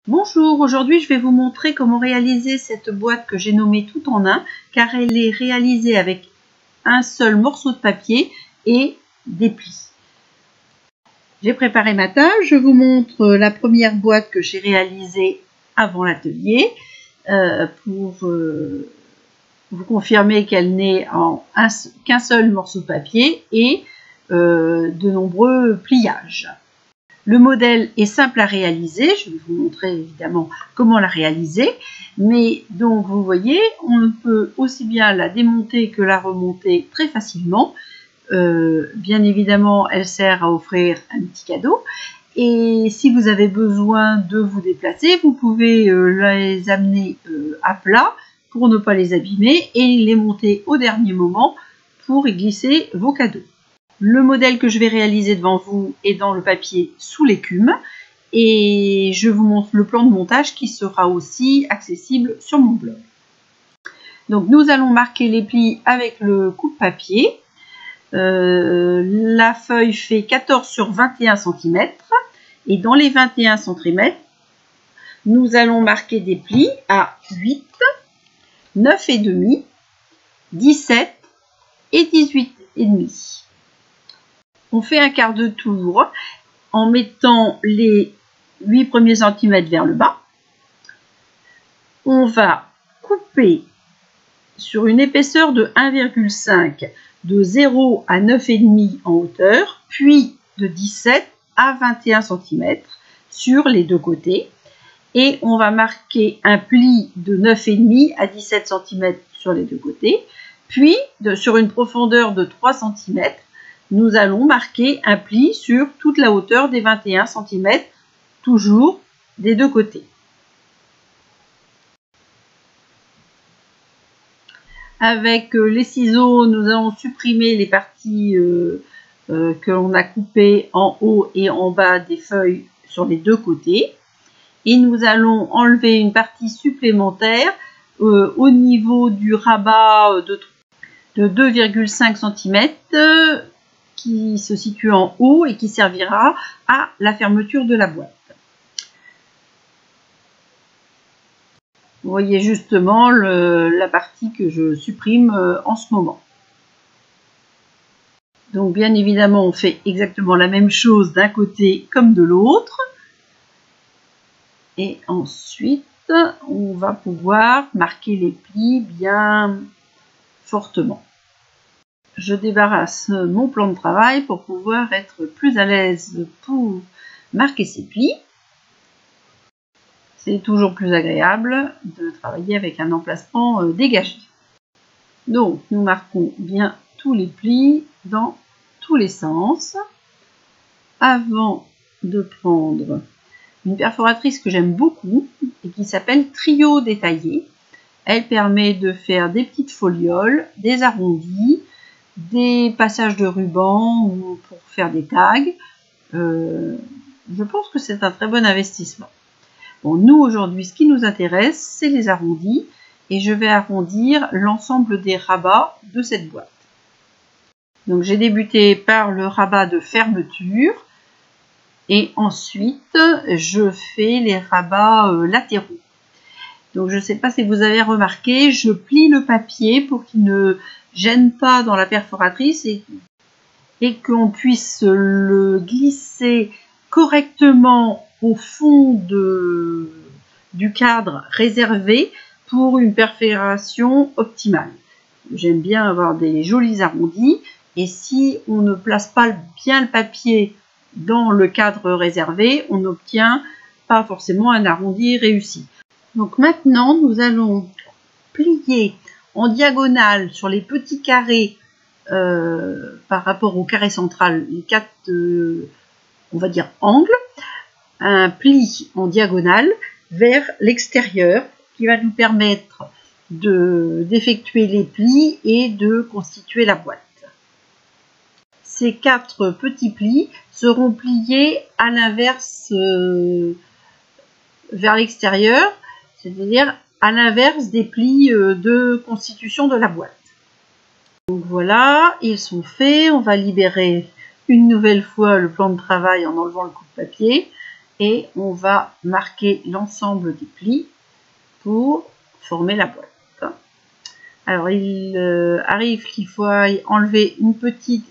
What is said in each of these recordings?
Bonjour, aujourd'hui je vais vous montrer comment réaliser cette boîte que j'ai nommée tout en un, car elle est réalisée avec un seul morceau de papier et des plis. J'ai préparé ma table, je vous montre la première boîte que j'ai réalisée avant l'atelier pour vous confirmer qu'elle n'est qu'un seul morceau de papier et de nombreux pliages. Le modèle est simple à réaliser, je vais vous montrer évidemment comment la réaliser, mais donc vous voyez, on peut aussi bien la démonter que la remonter très facilement. Bien évidemment, elle sert à offrir un petit cadeau, et si vous avez besoin de vous déplacer, vous pouvez les amener à plat pour ne pas les abîmer et les monter au dernier moment pour y glisser vos cadeaux. Le modèle que je vais réaliser devant vous est dans le papier sous l'écume et je vous montre le plan de montage qui sera aussi accessible sur mon blog. Donc nous allons marquer les plis avec le coupe-papier. La feuille fait 14 sur 21 cm et dans les 21 cm, nous allons marquer des plis à 8, 9,5, 17 et 18,5. On fait un quart de tour en mettant les 8 premiers centimètres vers le bas. On va couper sur une épaisseur de 1,5 de 0 à 9,5 en hauteur, puis de 17 à 21 cm sur les deux côtés. Et on va marquer un pli de 9,5 à 17 cm sur les deux côtés. Puis, sur une profondeur de 3 cm, nous allons marquer un pli sur toute la hauteur des 21 cm, toujours des deux côtés. Avec les ciseaux, nous allons supprimer les parties que l'on a coupées en haut et en bas des feuilles sur les deux côtés. Et nous allons enlever une partie supplémentaire au niveau du rabat de 2,5 cm qui se situe en haut et qui servira à la fermeture de la boîte. Vous voyez justement la partie que je supprime en ce moment. Donc bien évidemment, on fait exactement la même chose d'un côté comme de l'autre. Et ensuite, on va pouvoir marquer les plis bien fortement. Je débarrasse mon plan de travail pour pouvoir être plus à l'aise pour marquer ces plis. C'est toujours plus agréable de travailler avec un emplacement dégagé. Donc, nous marquons bien tous les plis dans tous les sens. Avant de prendre une perforatrice que j'aime beaucoup et qui s'appelle Trio Détaillé. Elle permet de faire des petites folioles, des arrondis, des passages de ruban ou pour faire des tags. Je pense que c'est un très bon investissement. Bon, nous aujourd'hui, ce qui nous intéresse, c'est les arrondis et je vais arrondir l'ensemble des rabats de cette boîte. Donc j'ai débuté par le rabat de fermeture et ensuite je fais les rabats latéraux. Donc je ne sais pas si vous avez remarqué, je plie le papier pour qu'il ne gêne pas dans la perforatrice et qu'on puisse le glisser correctement au fond du cadre réservé pour une perforation optimale. J'aime bien avoir des jolis arrondis et si on ne place pas bien le papier dans le cadre réservé, on n'obtient pas forcément un arrondi réussi. Donc maintenant, nous allons plier en diagonale sur les petits carrés par rapport au carré central, les 4, on va dire, angles, un pli en diagonale vers l'extérieur qui va nous permettre d'effectuer les plis et de constituer la boîte. Ces 4 petits plis seront pliés à l'inverse vers l'extérieur, c'est-à-dire à l'inverse des plis de constitution de la boîte. Donc voilà, ils sont faits. On va libérer une nouvelle fois le plan de travail en enlevant le coupe-papier. et on va marquer l'ensemble des plis pour former la boîte. Alors il arrive qu'il faut enlever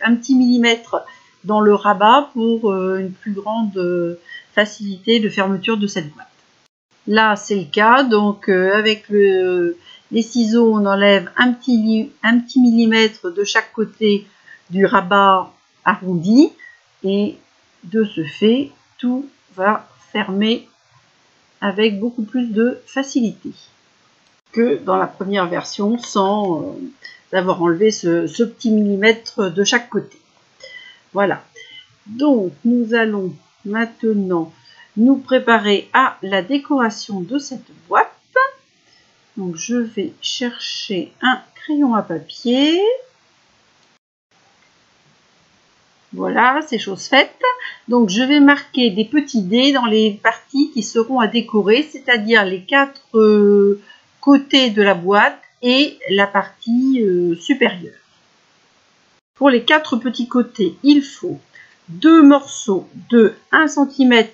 un petit millimètre dans le rabat pour une plus grande facilité de fermeture de cette boîte. Là c'est le cas, donc avec les ciseaux on enlève un petit millimètre de chaque côté du rabat arrondi et de ce fait tout va fermer avec beaucoup plus de facilité que dans la première version sans avoir enlevé ce petit millimètre de chaque côté. Voilà, donc nous allons maintenant nous préparer à la décoration de cette boîte. Donc je vais chercher un crayon à papier. Voilà, c'est chose faite. Donc je vais marquer des petits dés dans les parties qui seront à décorer, c'est-à-dire les 4 côtés de la boîte et la partie supérieure. Pour les 4 petits côtés, il faut 2 morceaux de 1 cm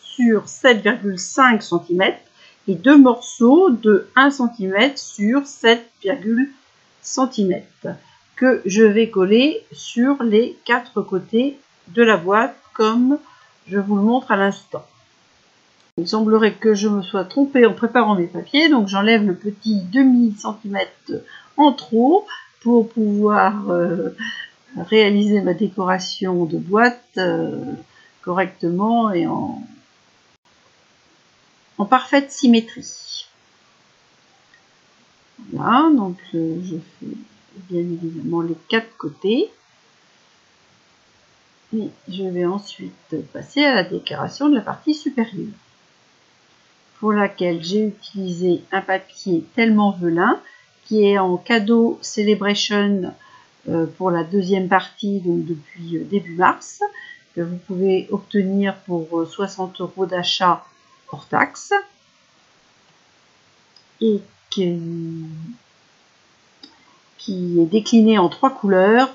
sur 7,5 cm et 2 morceaux de 1 cm sur 7,5 cm que je vais coller sur les 4 côtés de la boîte comme je vous le montre à l'instant. Il semblerait que je me sois trompée en préparant mes papiers, donc j'enlève le petit demi-centimètre en trop pour pouvoir réaliser ma décoration de boîte correctement et en parfaite symétrie. Voilà, donc je fais bien évidemment les 4 côtés. Et je vais ensuite passer à la décoration de la partie supérieure, pour laquelle j'ai utilisé un papier tellement velin qui est en cadeau Celebration pour la deuxième partie, donc depuis début mars, que vous pouvez obtenir pour 60 € d'achat hors taxe, et qui est décliné en 3 couleurs,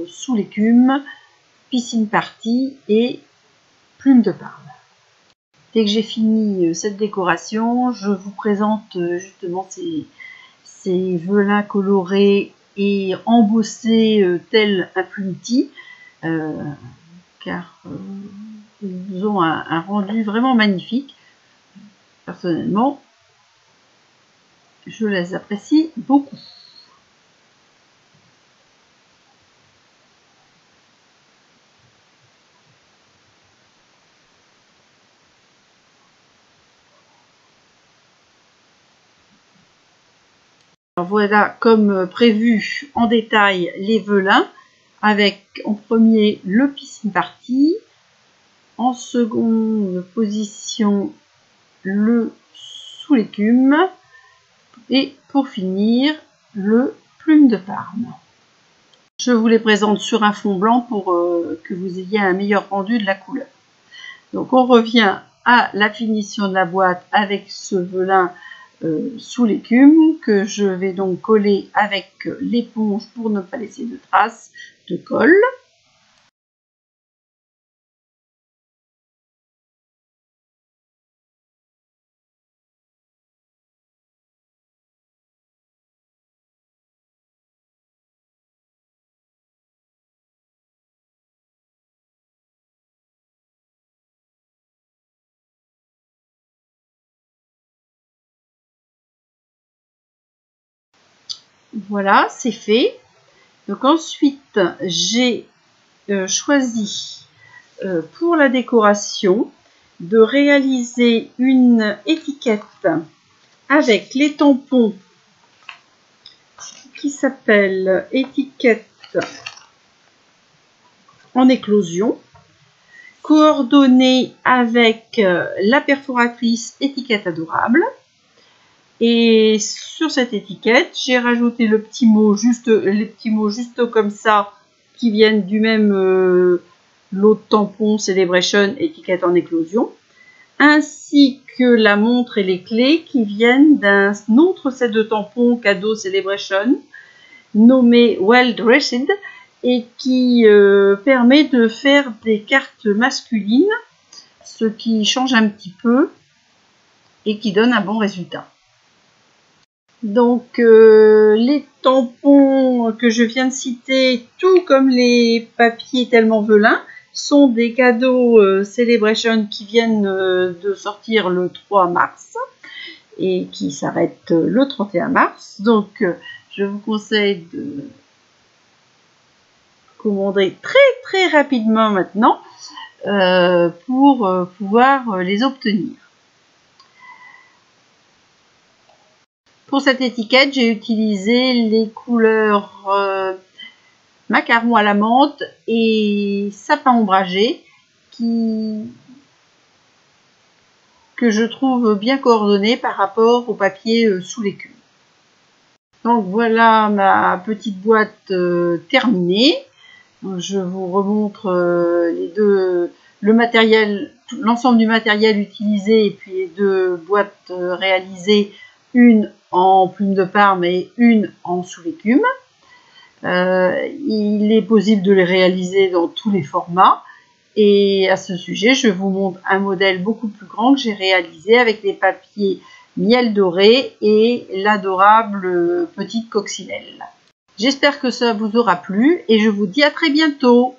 sous l'écume, piscine party et plume de parme. Dès que j'ai fini cette décoration, je vous présente justement ces velins colorés et embossés tel un plumetis, car ils ont un rendu vraiment magnifique. Personnellement, je les apprécie beaucoup. Alors voilà comme prévu en détail les velins, avec en premier le piscine party, en seconde position le sous l'écume et pour finir le plume de Parme. Je vous les présente sur un fond blanc pour que vous ayez un meilleur rendu de la couleur. Donc on revient à la finition de la boîte avec ce velin sous l'écume que je vais donc coller avec l'éponge pour ne pas laisser de traces de colle. Voilà, c'est fait. Donc ensuite, j'ai choisi pour la décoration de réaliser une étiquette avec les tampons qui s'appelle étiquette en éclosion, coordonnée avec la perforatrice étiquette adorable. Et sur cette étiquette, j'ai rajouté les petits mots juste comme ça, qui viennent du même lot de tampons Celebration étiquette en éclosion, ainsi que la montre et les clés qui viennent d'un autre set de tampons cadeau Celebration, nommé Well Dressed, et qui permet de faire des cartes masculines ce qui change un petit peu et qui donne un bon résultat. Donc les tampons que je viens de citer, tout comme les papiers tellement velins, sont des cadeaux Celebration qui viennent de sortir le 3 mars et qui s'arrêtent le 31 mars. Donc je vous conseille de commander très rapidement maintenant pour pouvoir les obtenir. Pour cette étiquette, j'ai utilisé les couleurs macaron à la menthe et sapin ombragé que je trouve bien coordonnées par rapport au papier sous l'écume. Donc voilà ma petite boîte terminée. Je vous remontre l'ensemble du matériel utilisé et puis les deux boîtes réalisées, une en plume de Parme et une en sous l'écume. Il est possible de les réaliser dans tous les formats. Et à ce sujet, je vous montre un modèle beaucoup plus grand que j'ai réalisé avec les papiers miel doré et l'adorable petite coccinelle. J'espère que ça vous aura plu et je vous dis à très bientôt.